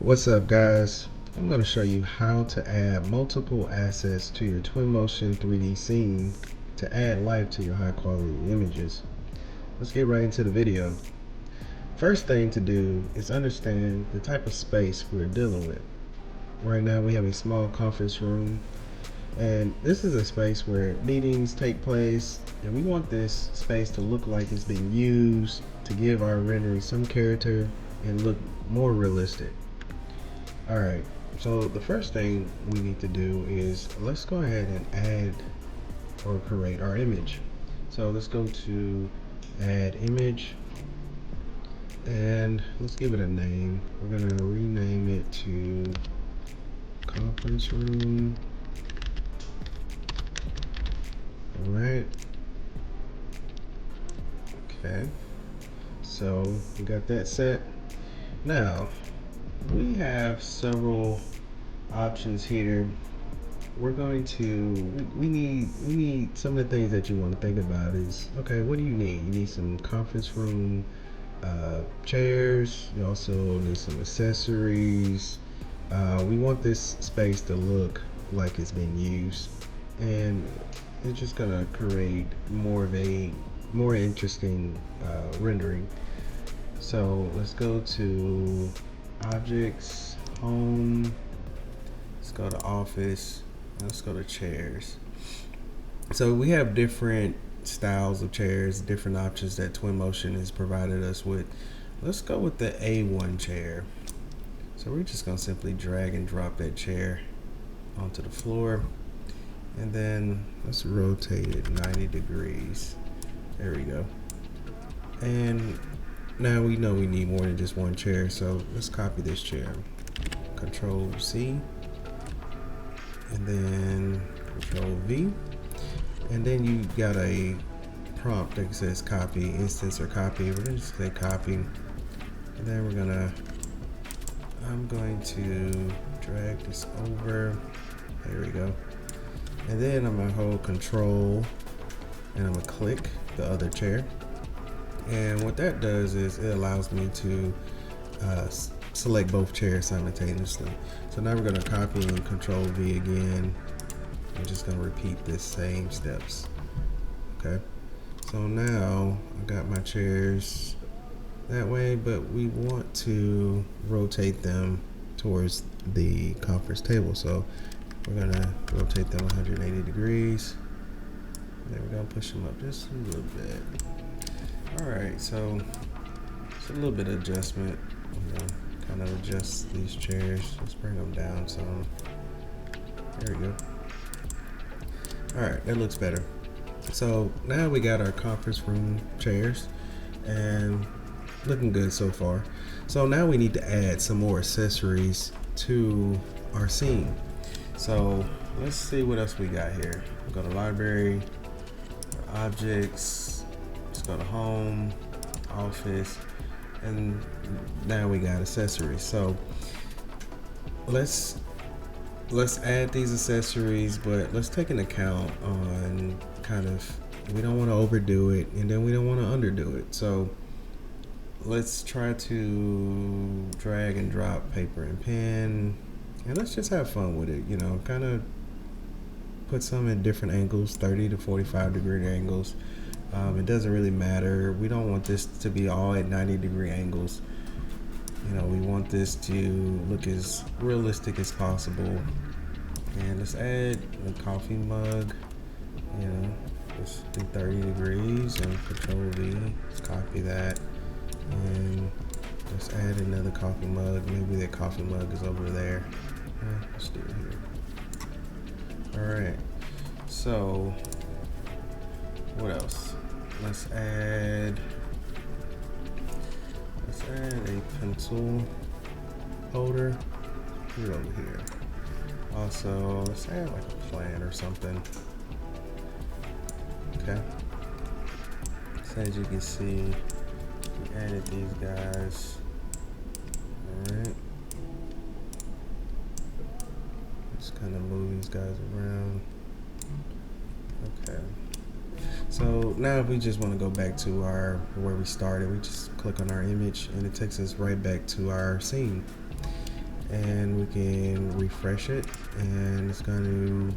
What's up, guys? I'm going to show you how to add multiple assets to your Twinmotion 3D scene to add life to your high quality images. Let's get right into the video. First thing to do is understand the type of space we're dealing with. Right now we have a small conference room, and this is a space where meetings take place, and we want this space to look like it's being used to give our rendering some character and look more realistic. Alright, so the first thing we need to do is let's go ahead and add or create our image. So let's go to add image and let's give it a name. We're going to rename it to conference room. Alright. Okay, so we got that set. Now we have several options here. We're going to we need some of the things that you want to think about is, okay, what do you need? You need some conference room chairs. You also need some accessories. We want this space to look like it's been used, and it's just gonna create more of a more interesting rendering. So let's go to objects, home, let's go to office, let's go to chairs. So we have different styles of chairs, different options that Twinmotion has provided us with. Let's go with the A1 chair. So we're just gonna simply drag and drop that chair onto the floor, and then let's rotate it 90 degrees. There we go. And now we know we need more than just one chair, so let's copy this chair. Control C, and then Control V, and then you got a prompt that says copy, instance or copy. We're gonna just say copy, and then I'm going to drag this over. There we go. And then I'm gonna hold Control, and I'm gonna click the other chair. And what that does is it allows me to select both chairs simultaneously. So now we're going to copy and Control V again. I'm just going to repeat the same steps. Okay. So now I got my chairs that way, but we want to rotate them towards the conference table. So we're going to rotate them 180 degrees. And then we're going to push them up just a little bit. Alright, so it's a little bit of adjustment, kind of adjust these chairs. Let's bring them down some. There we go. Alright, that looks better. So now we got our conference room chairs, and looking good so far. So now we need to add some more accessories to our scene. So let's see what else we got here. We'll go to library, objects, go to home, office, and now we got accessories. So let's add these accessories, but let's take an account on kind of, we don't want to overdo it and then we don't want to underdo it. So let's try to drag and drop paper and pen, and let's just have fun with it, kind of put some at different angles, 30 to 45 degree angles. It doesn't really matter. We don't want this to be all at 90-degree angles. We want this to look as realistic as possible. And let's add a coffee mug. Let's do 30 degrees and Control V. Let's copy that. And let's add another coffee mug. Maybe that coffee mug is over there. Let's do it here. Alright. So what else? Let's add a pencil holder. Put it over here. Also, let's add like a plant or something. Okay. So as you can see, we added these guys. Alright. Just kind of move these guys around. Okay. So now if we just want to go back to where we started, we just click on our image and it takes us right back to our scene. and we can refresh it, and it's going to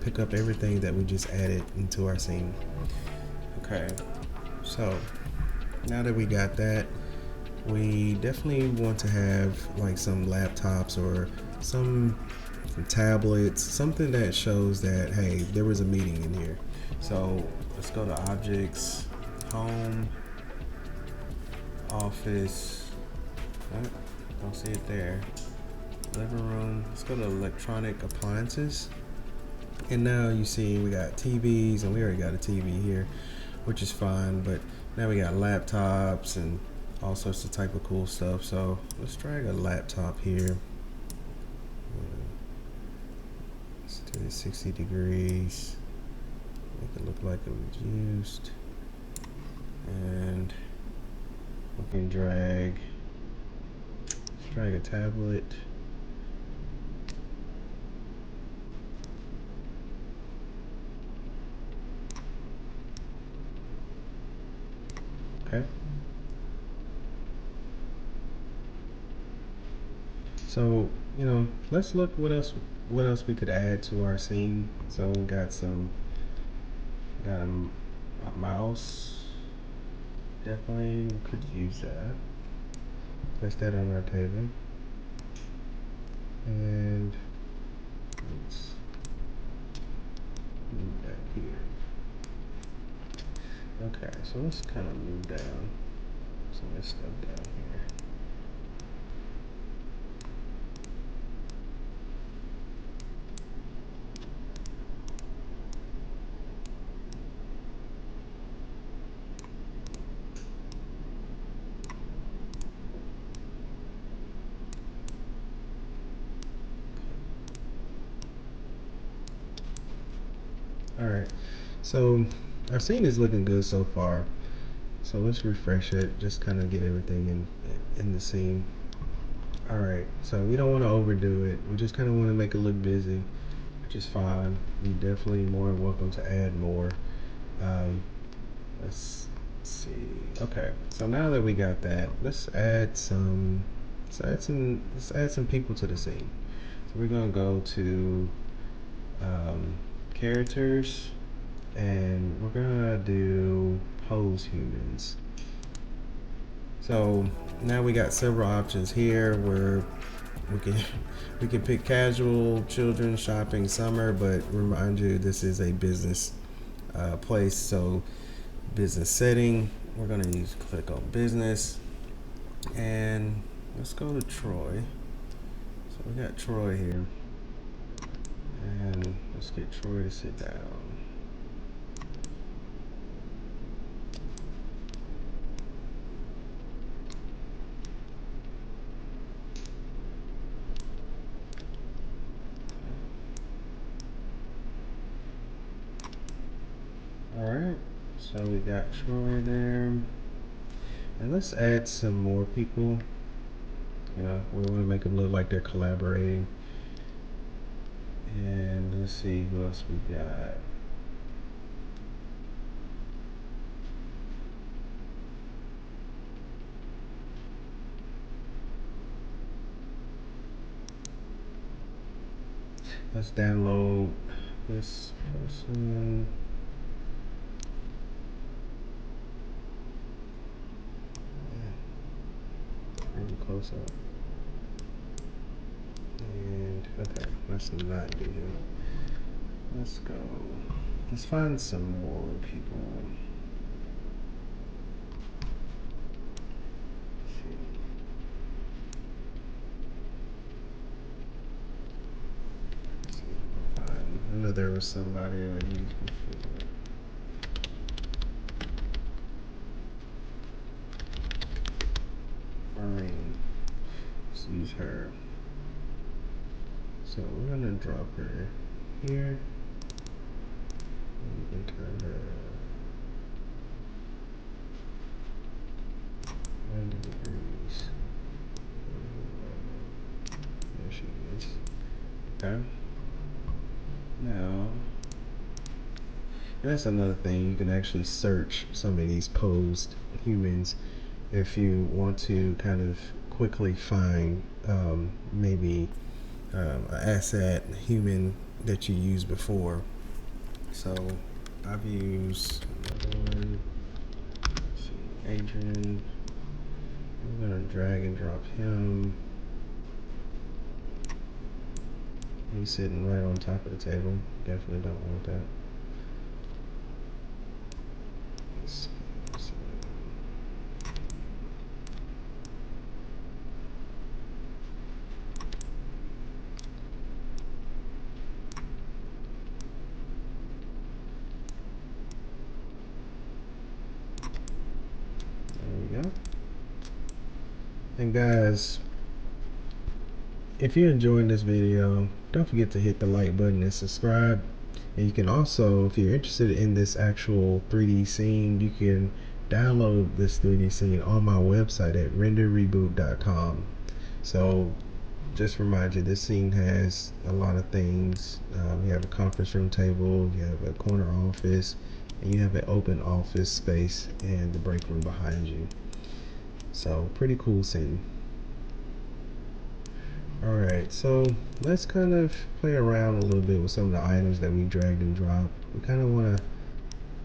pick up everything that we just added into our scene. Okay, so now that we got that, we definitely want to have like some laptops or some tablets, something that shows that, hey, there was a meeting in here. So let's go to objects, home, office. Oh, don't see it there. Living room. Let's go to electronic appliances. And now you see we got TVs, and we already got a TV here, which is fine. But now we got laptops and all sorts of type of cool stuff. So let's drag a laptop here. Let's do it 60 degrees. Make it look like it was used. And we can drag a tablet. Okay. So, let's look what else we could add to our scene. So we got a mouse. Definitely could use that. Place that on our table. And let's move that here. Okay, so let's kind of move down some of this stuff down here. All right, so our scene is looking good so far. So let's refresh it, just kind of get everything in the scene. All right, so we don't want to overdo it. We just kind of want to make it look busy, which is fine. You're definitely more than welcome to add more. Let's see. Okay, so now that we got that, let's add some people to the scene. So we're gonna go to characters, and we're gonna do pose humans. So now we got several options here where we can we can pick casual, children, shopping, summer, but remind you this is a business place. So business setting, we're gonna click on business, and let's go to Troy. So we got Troy here, and let's get Troy to sit down. Alright, so we got Troy there. And let's add some more people. We want to make them look like they're collaborating. And let's see who else we got. Let's download this person. Really close up. And okay, let's not do him. Let's go. Let's find some more people. Let's see. I know there was somebody I used before. Maureen. Let's use her. So we're gonna drop her here. And we can turn her 90 degrees. There she is. Okay. Now, and that's another thing. You can actually search some of these posed humans if you want to kind of quickly find maybe an asset human that you used before. So I've used another one. Let's see, Adrian. I'm gonna drag and drop him. He's sitting right on top of the table. Definitely don't want that. Let's see. There we go. And guys, if you're enjoying this video, don't forget to hit the like button and subscribe. And you can also, if you're interested in this actual 3D scene, you can download this 3D scene on my website at renderreboot.com. So just remind you, this scene has a lot of things. You have a conference room table, you have a corner office, and you have an open office space and the break room behind you. So pretty cool scene. Alright, so let's kind of play around a little bit with some of the items that we dragged and dropped. We kind of want to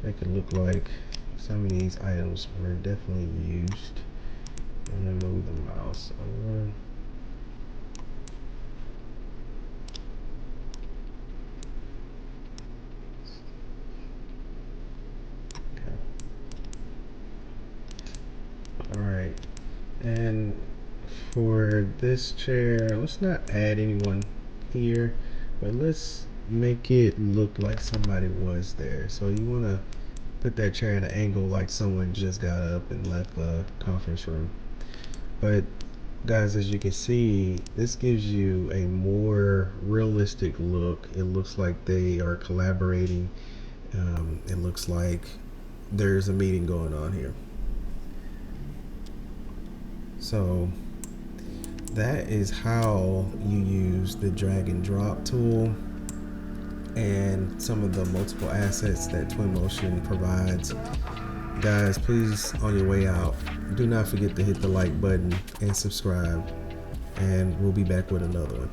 make it look like some of these items were definitely used. I'm going to move the mouse over. Alright, and for this chair, let's not add anyone here, but let's make it look like somebody was there. So you want to put that chair at an angle like someone just got up and left the conference room. But guys, as you can see, this gives you a more realistic look. It looks like they are collaborating. It looks like there's a meeting going on here. So that is how you use the drag and drop tool and some of the multiple assets that Twinmotion provides. Guys, please, on your way out, do not forget to hit the like button and subscribe, and we'll be back with another one.